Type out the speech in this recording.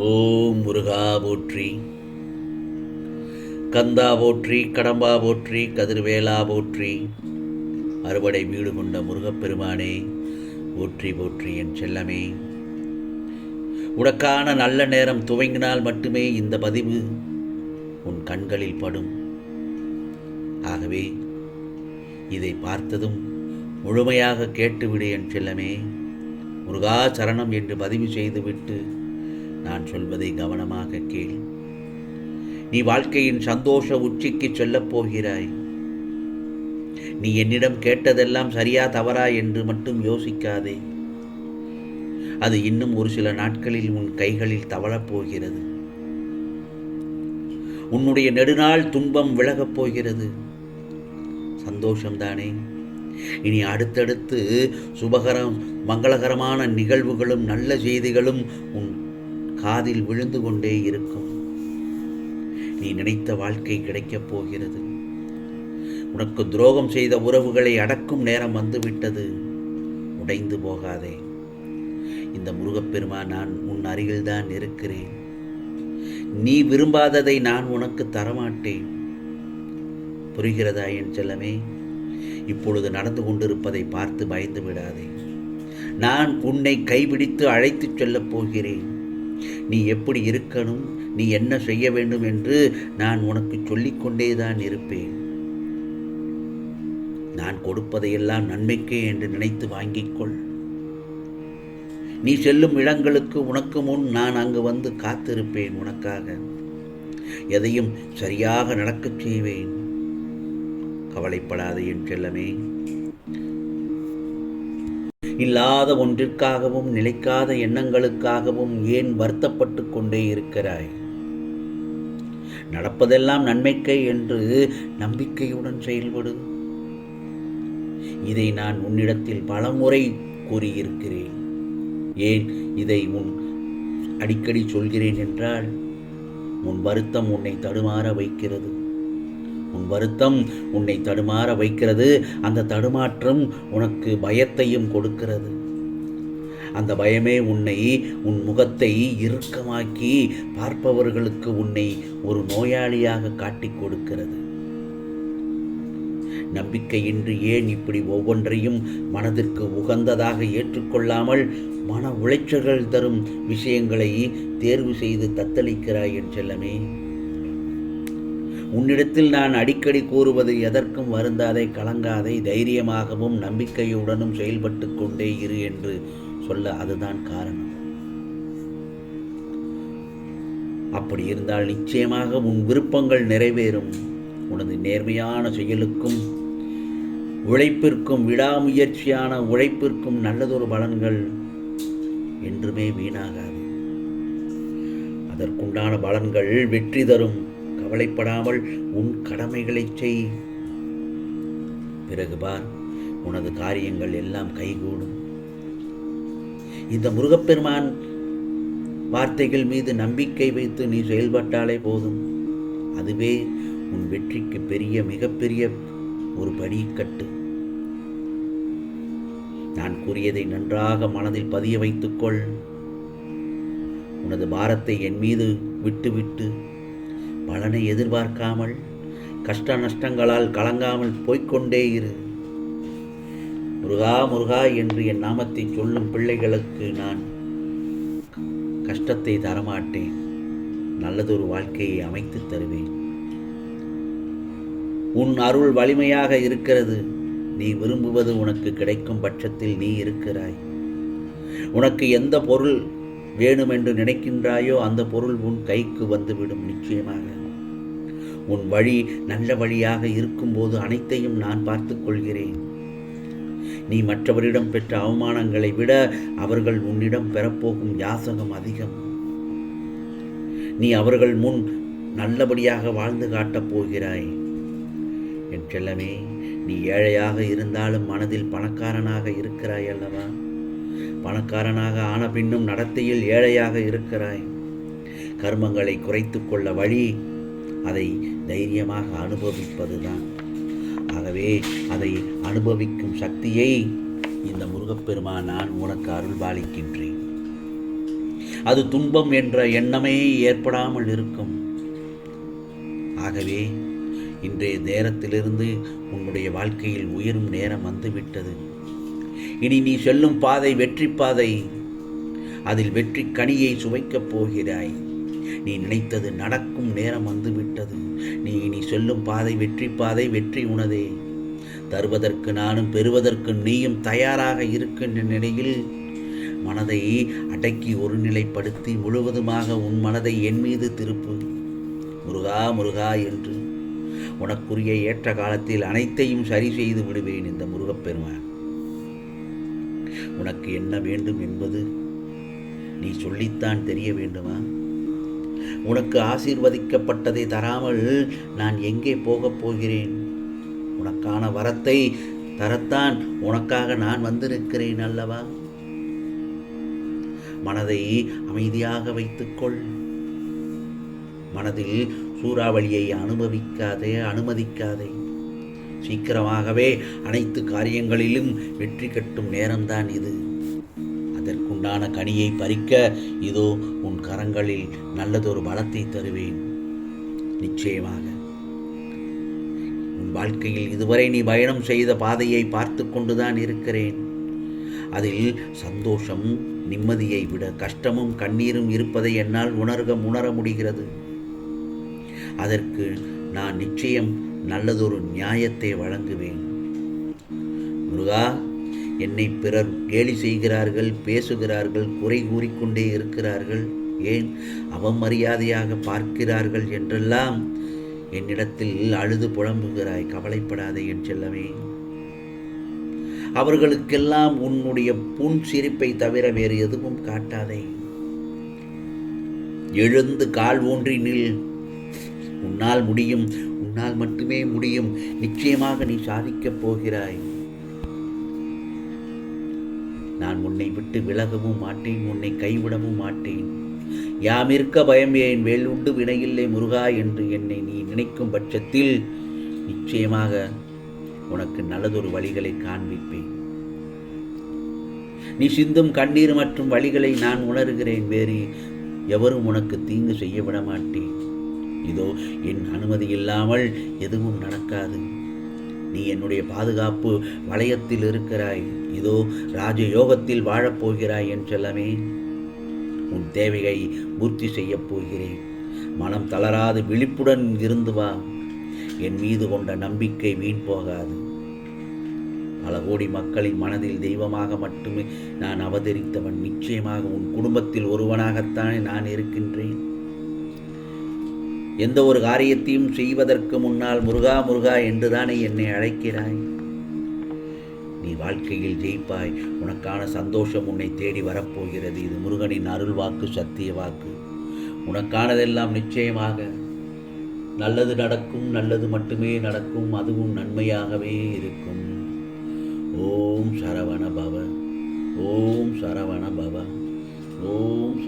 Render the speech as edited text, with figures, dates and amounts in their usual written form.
ஓம் முருகா போற்றி, கந்தா போற்றி, கடம்பா போற்றி, கதிர்வேலா போற்றி, அறுவடை வீடு கொண்ட முருகப்பெருமானே போற்றி போற்றி. என் செல்லமே, உனக்கான நல்ல நேரம் துவங்கினால் மட்டுமே இந்த பதிவு உன் கண்களில் படும். ஆகவே இதை பார்த்ததும் முழுமையாக கேட்டுவிடு என் செல்லமே. முருகா சரணம் என்று பதிவு செய்துவிட்டு நான் சொல்வதை கவனமாக கேள். நீ வாழ்க்கையின் சந்தோஷ உச்சிக்கு செல்லப் போகிறாய். நீ என்னிடம் கேட்டதெல்லாம் சரியா தவறா என்று மட்டும் யோசிக்காதே. அது இன்னும் ஒரு சில நாட்களில் உன் கைகளில் தவழப் போகிறது. உன்னுடைய நெடுநாள் துன்பம் விலகப் போகிறது. சந்தோஷம்தானே? இனி அடுத்தடுத்து மங்களகரமான நிகழ்வுகளும் நல்ல செய்திகளும் உன் காதில் விழுந்து கொண்டே இருக்கும். நீ நினைத்த வாழ்க்கை கிடைக்கப் போகிறது. உனக்கு துரோகம் செய்த உறவுகளை அடக்கும் நேரம் வந்துவிட்டது. உடைந்து போகாதே. இந்த முருகப்பெருமான் நான் உன் அருகில்தான் இருக்கிறேன். நீ விரும்பாததை நான் உனக்கு தரமாட்டேன். புரிகிறதா என் செல்லமே? இப்பொழுது நடந்து கொண்டிருப்பதை பார்த்து பயந்து விடாதே. நான் உன்னை கைபிடித்து அழைத்துச் செல்லப் போகிறேன். நீ எப்படி இருக்கணும், நீ என்ன செய்ய வேண்டும் என்று நான் உனக்கு சொல்லிக்கொண்டேதான் இருப்பேன். நான் கொடுப்பதையெல்லாம் நன்மைக்கே என்று நினைத்து வாங்கிக்கொள். நீ செல்லும் இடங்களுக்கு உனக்கு முன் நான் அங்கு வந்து காத்திருப்பேன். உனக்காக எதையும் சரியாக நடக்கச் செய்வேன். கவலைப்படாதே என் செல்லமே. இல்லாத ஒன்றிற்காகவும் நிலைக்காத எண்ணங்களுக்காகவும் ஏன் வருத்தப்பட்டு கொண்டே இருக்கிறாய்? நடப்பதெல்லாம் நன்மைக்கே என்று நம்பிக்கையுடன் செயல்படு. இதை நான் உன்னிடத்தில் பலமுறை கூறியிருக்கிறேன். ஏன் இதை அடிக்கடி சொல்கிறேன் என்றால், உன் வருத்தம் உன்னை தடுமாற வைக்கிறது. உன் வருத்தம் உன்னை தடுமாற வைக்கிறது. அந்த தடுமாற்றம் உனக்கு பயத்தையும் கொடுக்கிறது. அந்த பயமே உன் முகத்தை இறுக்கமாக்கி பார்ப்பவர்களுக்கு உன்னை ஒரு நோயாளியாக காட்டிக் கொடுக்கிறது. நம்பிக்கையின்றி ஏன் இப்படி ஒவ்வொன்றையும் மனதிற்கு உகந்ததாக ஏற்றுக்கொள்ளாமல் மன உளைச்சல்கள் தரும் விஷயங்களை தேர்வு செய்து தத்தளிக்கிறாய் என் செல்லமே? உன்னிடத்தில் நான் அடிக்கடி கூறுவது எதற்கும் வருந்தாதே, கலங்காதே, தைரியமாகவும் நம்பிக்கையுடனும் செயல்பட்டு கொண்டே இரு என்று சொல்ல அதுதான் காரணம். அப்படி இருந்தால் நிச்சயமாக உன் விருப்பங்கள் நிறைவேறும். உனது நேர்மையான செயலுக்கும் உழைப்பிற்கும், விடாமுயற்சியான உழைப்பிற்கும் நல்லதொரு பலன்கள் என்றுமே வீணாகாது. அதற்குண்டான பலன்கள் வெற்றி தரும். கவலைப்படாமல் உன் கடமைகளை செய். பிறகு பார், உனது காரியங்கள் எல்லாம் கைகூடும். இந்த முருகப்பெருமான் வார்த்தைகள் மீது நம்பிக்கை வைத்து நீ செயல்பட்டாலே போதும். அதுவே உன் வெற்றிக்கு மிகப்பெரிய ஒரு படிக்கட்டு. நான் கூறியதை நன்றாக மனதில் பதிய வைத்துக்கொள். உனது பாரத்தை என் மீது விட்டுவிட்டு பலனை எதிர்பார்க்காமல், கஷ்ட நஷ்டங்களால் கலங்காமல் போய்கொண்டே இரு. முருகா முருகா என்று என் நாமத்தை சொல்லும் பிள்ளைகளுக்கு நான் கஷ்டத்தை தரமாட்டேன். நல்லதொரு வாழ்க்கையை அமைத்து தருவேன். உன் அருள் வலிமையாக இருக்கிறது. நீ விரும்புவது உனக்கு கிடைக்கும் பட்சத்தில் நீ இருக்கிறாய். உனக்கு எந்த பொருள் வேணுமென்று நினைக்கின்றாயோ அந்த பொருள் உன் கைக்கு வந்துவிடும். நிச்சயமாக உன் வழி நல்ல வழியாக இருக்கும்போது அனைத்தையும் நான் பார்த்துக் கொள்கிறேன். நீ மற்றவரிடம் பெற்ற அவமானங்களை விட அவர்கள் உன்னிடம் பெறப்போகும் யாசகம் அதிகம். நீ அவர்கள் முன் நல்லபடியாக வாழ்ந்து காட்டப் போகிறாய். என் செல்லமே, நீ ஏழையாக இருந்தாலும் மனதில் பணக்காரனாக இருக்கிறாய் அல்லவா? பணக்காரனாக ஆன பின்னும் நடத்தையில் ஏழையாக இருக்கிறாய். கர்மங்களை குறைத்து கொள்ள வழி அதை தைரியமாக அனுபவிப்பதுதான். ஆகவே அதை அனுபவிக்கும் சக்தியை இந்த முருகப்பெருமான் நான் உனக்கு அருள்பாலிக்கின்றேன். அது துன்பம் என்ற எண்ணமே ஏற்படாமல் இருக்கும். ஆகவே இன்றைய நேரத்திலிருந்து உன்னுடைய வாழ்க்கையில் உயரும் நேரம் வந்துவிட்டது. இனி நீ செல்லும் பாதை வெற்றி பாதை. அதில் வெற்றி கனியை சுவைக்கப் போகிறாய். நீ நினைத்தது நடக்கும் நேரம் வந்துவிட்டது. நீ இனி செல்லும் பாதை வெற்றி பாதை. வெற்றி உனதே. தருவதற்கு நானும் பெறுவதற்கு நீயும் தயாராக இருக்கின்ற நிலையில் மனதை அடக்கி ஒருநிலைப்படுத்தி முழுவதுமாக உன் மனதை என் மீது திருப்பு. முருகா முருகா என்று உனக்குரிய ஏற்ற காலத்தில் அனைத்தையும் சரி செய்து விடுவேன். இந்த முருகப்பெருமான் உனக்கு என்ன வேண்டும் என்பது நீ சொல்லித்தான் தெரிய வேண்டுமா? உனக்கு ஆசீர்வதிக்கப்பட்டதை தராமல் நான் எங்கே போகப் போகிறேன்? உனக்கான வரத்தை தரத்தான் உனக்காக நான் வந்திருக்கிறேன் அல்லவா? மனதை அமைதியாக வைத்துக்கொள். மனதில் சூறாவளியை அனுமதிக்காதே. சீக்கிரமாகவே அனைத்து காரியங்களிலும் வெற்றி கட்டும் நேரம்தான் இது. அதற்குண்டான கனியை பறிக்க இதோ உன் கரங்களில் நல்லதொரு பலத்தை தருவேன். நிச்சயமாக உன் வாழ்க்கையில் இதுவரை நீ பயணம் செய்த பாதையை பார்த்து கொண்டுதான் இருக்கிறேன். அதில் சந்தோஷம் நிம்மதியை விட கஷ்டமும் கண்ணீரும் இருப்பதை என்னால் உணர முடிகிறது. அதற்கு நான் நிச்சயம் நல்லதொரு நியாயத்தை வழங்குவேன். முருகா, என்னை பிறர் கேலி செய்கிறார்கள், பேசுகிறார்கள், குறை கூறிக்கொண்டே இருக்கிறார்கள், ஏன் அவமரியாதையாக பார்க்கிறார்கள் என்றெல்லாம் என்னிடத்தில் அழுது புலம்புகிறாய். கவலைப்படாதே என் செல்லமே. அவர்களுக்கெல்லாம் உன்னுடைய புன் சிரிப்பை தவிர வேறு எதுவும் காட்டாதே. எழுந்து கால் ஊன்றி நில். உன்னால் முடியும். உன்னால் மட்டுமே முடியும். நிச்சயமாக நீ சாதிக்கப் போகிறாய். நான் உன்னை விட்டு விலகவும் மாட்டேன். உன்னை கைவிடவும் மாட்டேன். யாம் இருக்க பயம் ஏன், வேல் உண்டு வினையில்லை முருகா என்று என்னை நீ நினைக்கும் பட்சத்தில் நிச்சயமாக உனக்கு நல்லதொரு வழிகளை காண்பிப்பேன். நீ சிந்தும் கண்ணீர் மற்றும் வழிகளை நான் உணர்கிறேன். வேறு எவரும் உனக்கு தீங்கு செய்ய விட மாட்டேன். இதோ என் அனுமதி இல்லாமல் எதுவும் நடக்காது. நீ என்னுடைய பாதுகாப்பு வளையத்தில் இருக்கிறாய். இதோ ராஜயோகத்தில் வாழப்போகிறாய் என் செல்லமே. உன் தேவையை பூர்த்தி செய்யப் போகிறேன். மனம் தளராது விழிப்புடன் இருந்து வா. என் மீது கொண்ட நம்பிக்கை வீண் போகாது. பல கோடி மக்களின் மனதில் தெய்வமாக மட்டுமே நான் அவதரித்தவன். நிச்சயமாக உன் குடும்பத்தில் ஒருவனாகத்தானே நான் இருக்கின்றேன். எந்த ஒரு காரியத்தையும் செய்வதற்கு முன்னால் முருகா முருகா என்றுதானே என்னை அழைக்கிறாய். நீ வாழ்க்கையில் ஜெயிப்பாய். உனக்கான சந்தோஷம் உன்னை தேடி வரப்போகிறது. இது முருகனின் அருள் வாக்கு, சத்திய வாக்கு. உனக்கானதெல்லாம் நிச்சயமாக நல்லது நடக்கும். நல்லது மட்டுமே நடக்கும். அதுவும் நன்மையாகவே இருக்கும். ஓம் சரவண பவ. ஓம் சரவண பவ. ஓம்